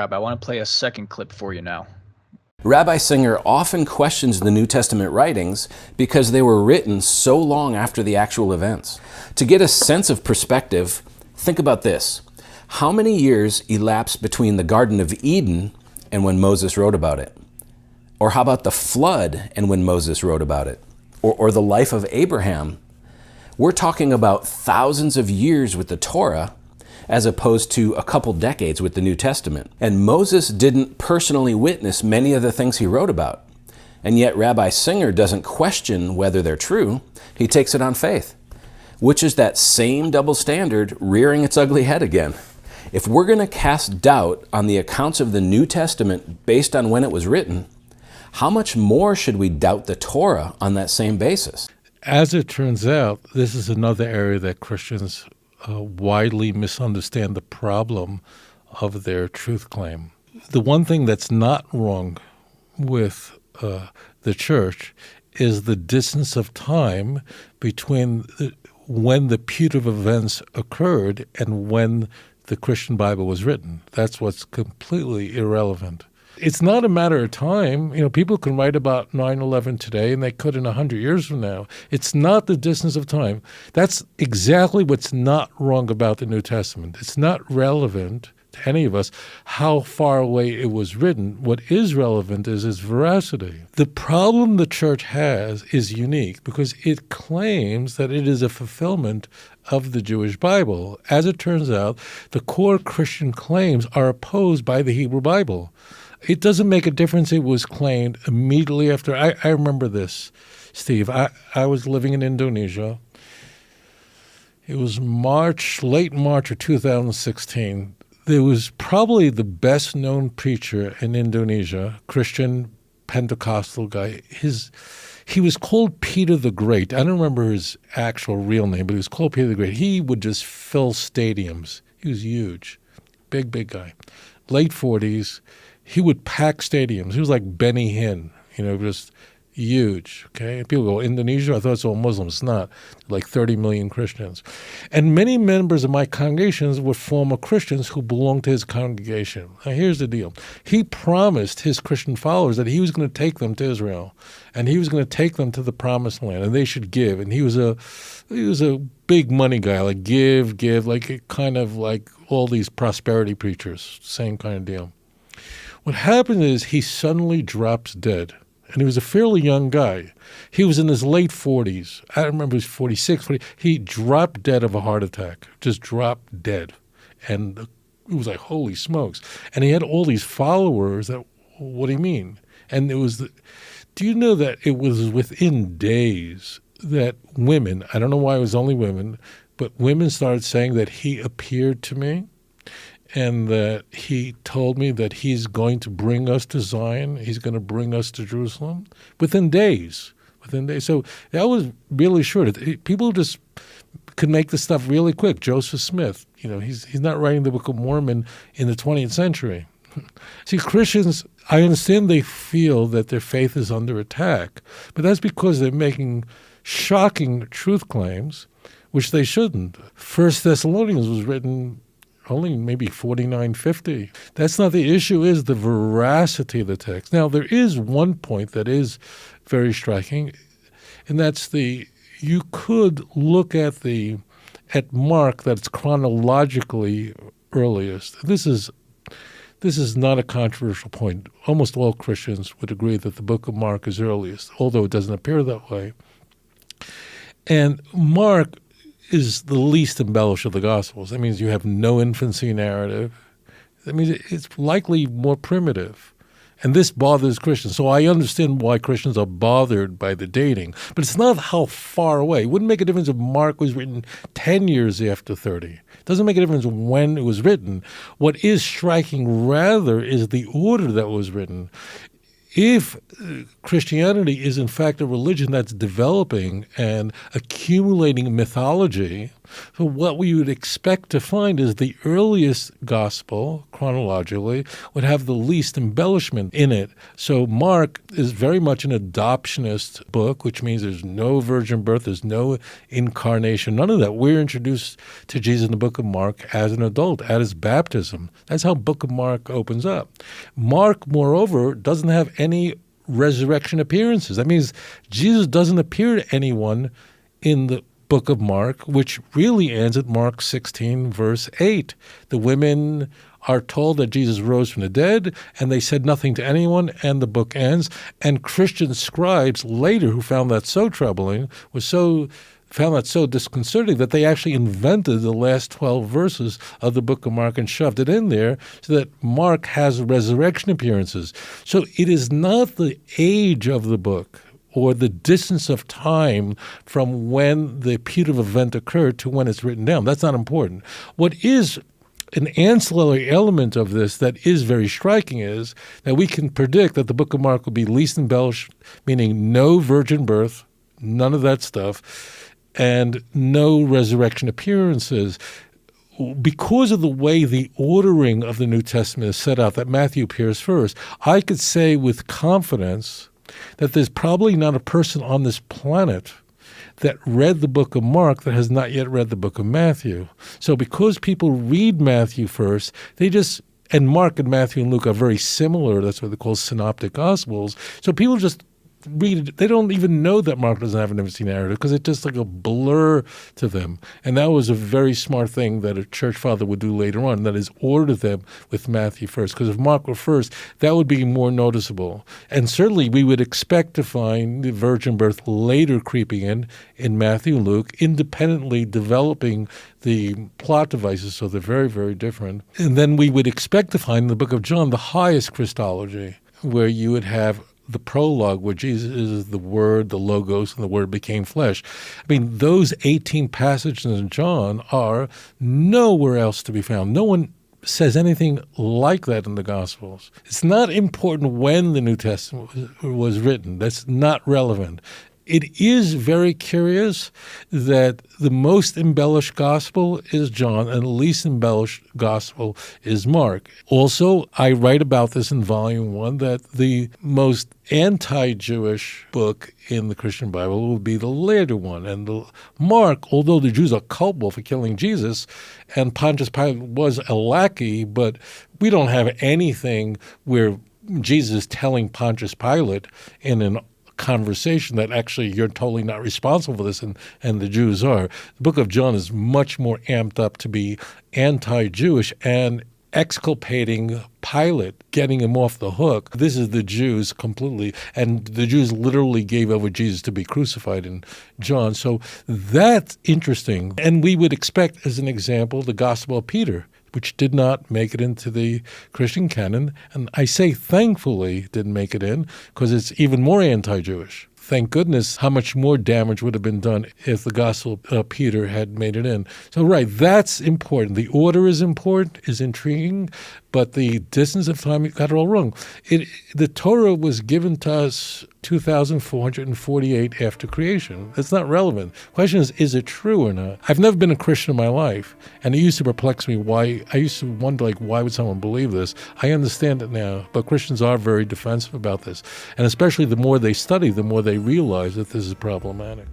Rabbi. I want to play a second clip for you now. Rabbi Singer often questions the New Testament writings because they were written so long after the actual events. To get a sense of perspective, think about this. How many years elapsed between the Garden of Eden and when Moses wrote about it? Or how about the flood and when Moses wrote about it? Or the life of Abraham? We're talking about thousands of years with the Torah as opposed to a couple decades with the New Testament. And Moses didn't personally witness many of the things he wrote about. And yet Rabbi Singer doesn't question whether they're true. He takes it on faith, which is that same double standard rearing its ugly head again. If we're going to cast doubt on the accounts of the New Testament based on when it was written, how much more should we doubt the Torah on that same basis? As it turns out, this is another area that Christians widely misunderstand the problem of their truth claim. The one thing that's not wrong with the church is the distance of time between when the putative events occurred and when the Christian Bible was written. That's what's completely irrelevant. It's not a matter of time. You know, people can write about 9/11 today and they could in 100 years from now. It's not the distance of time. That's exactly what's not wrong about the New Testament. It's not relevant to any of us how far away it was written. What is relevant is its veracity. The problem the church has is unique because it claims that it is a fulfillment of the Jewish Bible. As it turns out, the core Christian claims are opposed by the Hebrew Bible. It doesn't make a difference it was claimed immediately after. I remember this, Steve. I was living in Indonesia. It was late March of 2016. There was probably the best-known preacher in Indonesia, Christian Pentecostal guy. He was called Peter the Great. I don't remember his actual real name, but he was called Peter the Great. He would just fill stadiums. He was huge, big guy. Late 40s. He would pack stadiums. He was like Benny Hinn, just huge, okay? People go, Indonesia? I thought it's all Muslims. It's not. Like 30 million Christians. And many members of my congregations were former Christians who belonged to his congregation. Now, here's the deal. He promised his Christian followers that he was going to take them to Israel, and he was going to take them to the Promised Land, and they should give. And he was a big money guy, like give, like kind of like all these prosperity preachers, same kind of deal. What happened is he suddenly drops dead, and he was a fairly young guy. He was in his late 40s. I remember he was 46, 40. He dropped dead of a heart attack, just dropped dead. And it was like, holy smokes. And he had all these followers that, what do you mean? And do you know that it was within days that women, I don't know why it was only women, but women started saying that he appeared to me, and that he told me that he's going to bring us to Zion. He's going to bring us to Jerusalem within days. So that was really short. People just could make this stuff really quick. Joseph Smith, he's not writing the Book of Mormon in the 20th century. See, Christians, I understand they feel that their faith is under attack, but that's because they're making shocking truth claims, which they shouldn't. 1 Thessalonians was written only maybe 49, 50. That's not the issue, is the veracity of the text. Now, there is one point that is very striking, and that's you could look at Mark that's chronologically earliest. This is not a controversial point. Almost all Christians would agree that the book of Mark is earliest, although it doesn't appear that way. And Mark is the least embellished of the Gospels. That means you have no infancy narrative. That means it's likely more primitive. And this bothers Christians. So I understand why Christians are bothered by the dating. But it's not how far away. It wouldn't make a difference if Mark was written 10 years after 30. It doesn't make a difference when it was written. What is striking rather is the order that was written. if Christianity is in fact a religion that's developing and accumulating mythology, so what we would expect to find is the earliest gospel, chronologically, would have the least embellishment in it. So Mark is very much an adoptionist book, which means there's no virgin birth, there's no incarnation, none of that. We're introduced to Jesus in the book of Mark as an adult, at his baptism. That's how book of Mark opens up. Mark, moreover, doesn't have any resurrection appearances. That means Jesus doesn't appear to anyone in the book of Mark, which really ends at Mark 16, verse 8. The women are told that Jesus rose from the dead, and they said nothing to anyone, and the book ends. And Christian scribes later, who found that so troubling, found that so disconcerting that they actually invented the last 12 verses of the book of Mark and shoved it in there so that Mark has resurrection appearances. So it is not the age of the book or the distance of time from when the putative event occurred to when it's written down. That's not important. What is an ancillary element of this that is very striking is that we can predict that the book of Mark will be least embellished, meaning no virgin birth, none of that stuff, and no resurrection appearances. Because of the way the ordering of the New Testament is set out, that Matthew appears first, I could say with confidence that there's probably not a person on this planet that read the book of Mark that has not yet read the book of Matthew. So because people read Matthew first, and Mark and Matthew and Luke are very similar. That's what they call synoptic gospels. So people just read it. They don't even know that Mark doesn't have an empty narrative because it's just like a blur to them. And that was a very smart thing that a church father would do later on, that is order them with Matthew first. Because if Mark were first, that would be more noticeable. And certainly we would expect to find the virgin birth later creeping in Matthew and Luke, independently developing the plot devices, so they're very, very different. And then we would expect to find in the book of John the highest Christology, where you would have the prologue where Jesus is the Word, the Logos, and the Word became flesh. I mean, those 18 passages in John are nowhere else to be found. No one says anything like that in the Gospels. It's not important when the New Testament was written. That's not relevant. It is very curious that the most embellished gospel is John and the least embellished gospel is Mark. Also, I write about this in Volume 1, that the most anti-Jewish book in the Christian Bible will be the later one. And Mark, although the Jews are culpable for killing Jesus, and Pontius Pilate was a lackey, but we don't have anything where Jesus is telling Pontius Pilate in an conversation that actually you're totally not responsible for this, and the Jews are. The book of John is much more amped up to be anti-Jewish and exculpating Pilate, getting him off the hook. This is the Jews completely, and the Jews literally gave over Jesus to be crucified in John. So that's interesting. And we would expect, as an example, the Gospel of Peter, which did not make it into the Christian canon. And I say thankfully didn't make it in because it's even more anti-Jewish. Thank goodness how much more damage would have been done if the Gospel of Peter had made it in. So, right, that's important. The order is important, is intriguing, but the distance of time, you got it all wrong. The Torah was given to us 2,448 after creation. That's not relevant. The question is it true or not? I've never been a Christian in my life, and it used to perplex me why. I used to wonder, why would someone believe this? I understand it now, but Christians are very defensive about this. And especially the more they study, the more they realize that this is problematic.